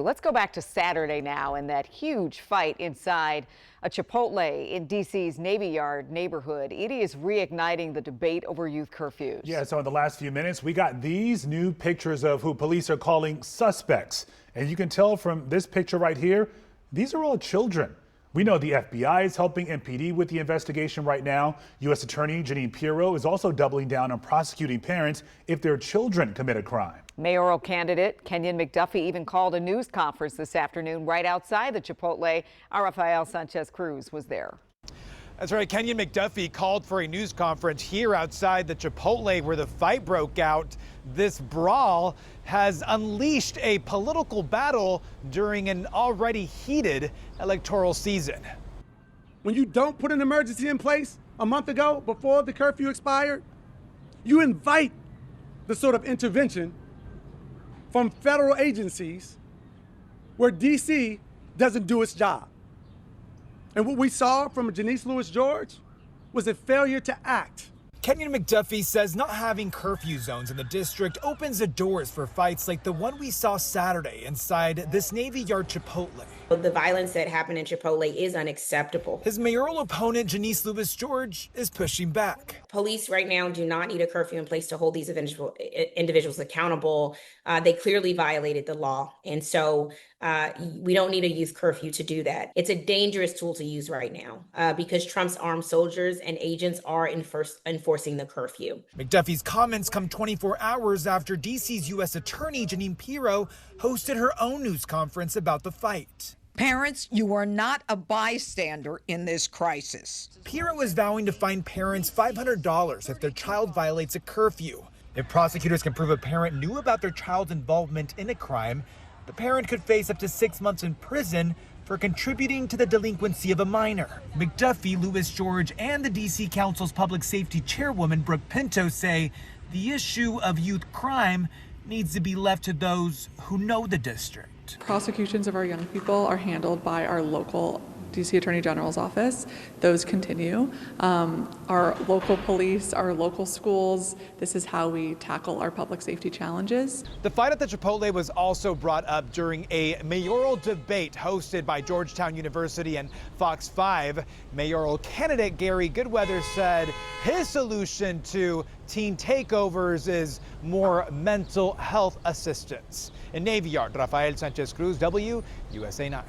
Let's go back to Saturday now and that huge fight inside a Chipotle in D.C.'s Navy Yard neighborhood. It is reigniting the debate over youth curfews. Yeah, so in the last few minutes, we got these new pictures of who police are calling suspects. And you can tell from this picture right here, these are all children. We know the FBI is helping MPD with the investigation right now. U.S. Attorney Jeanine Pirro is also doubling down on prosecuting parents if their children commit a crime. Mayoral candidate Kenyon McDuffie even called a news conference this afternoon right outside the Chipotle. Our Rafael Sanchez Cruz was there. That's right. Kenyon McDuffie called for a news conference here outside the Chipotle where the fight broke out. This brawl has unleashed a political battle during an already heated electoral season. When you don't put an emergency in place a month ago before the curfew expired, you invite the sort of intervention from federal agencies where D.C. doesn't do its job. And what we saw from Janice Lewis-George was a failure to act. Kenyon McDuffie says not having curfew zones in the district opens the doors for fights like the one we saw Saturday inside this Navy Yard Chipotle. The violence that happened in Chipotle is unacceptable. His mayoral opponent, Janice Lewis-George, is pushing back. Police right now do not need a curfew in place to hold these individuals accountable. They clearly violated the law. And so we don't need a youth curfew to do that. It's a dangerous tool to use right now because Trump's armed soldiers and agents are enforcing the curfew. McDuffie's comments come 24 hours after D.C.'s U.S. Attorney Jeanine Pirro hosted her own news conference about the fight. Parents, you are not a bystander in this crisis. Pirro is vowing to fine parents $500 if their child violates a curfew. If prosecutors can prove a parent knew about their child's involvement in a crime, the parent could face up to 6 months in prison for contributing to the delinquency of a minor. McDuffie, Lewis-George, and the D.C. Council's public safety chairwoman, Brooke Pinto, say the issue of youth crime needs to be left to those who know the district. Prosecutions of our young people are handled by our local DC Attorney General's office. Those continue. Our local police, our local schools, this is how we tackle our public safety challenges. The fight at the Chipotle was also brought up during a mayoral debate hosted by Georgetown University and Fox 5. Mayoral candidate Gary Goodweather said his solution to teen takeovers is more mental health assistance. In Navy Yard, Rafael Sanchez Cruz, WUSA 9.